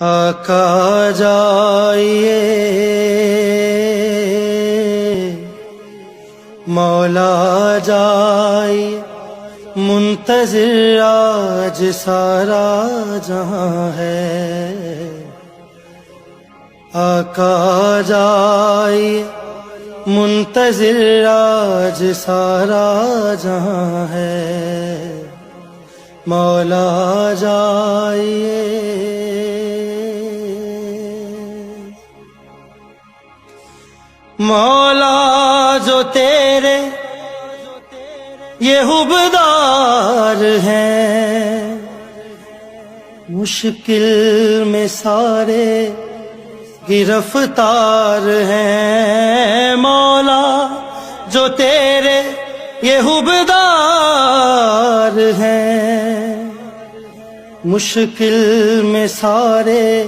آقا جائیے مولا جائیے، منتظر آج سارا جہاں ہے۔ آقا جائیے منتظر آج سارا جہاں ہے، مولا جائیے۔ مولا جو تیرے یہ حبدار ہیں، مشکل میں سارے گرفتار ہیں۔ مولا جو تیرے یہ حبدار ہیں، مشکل میں سارے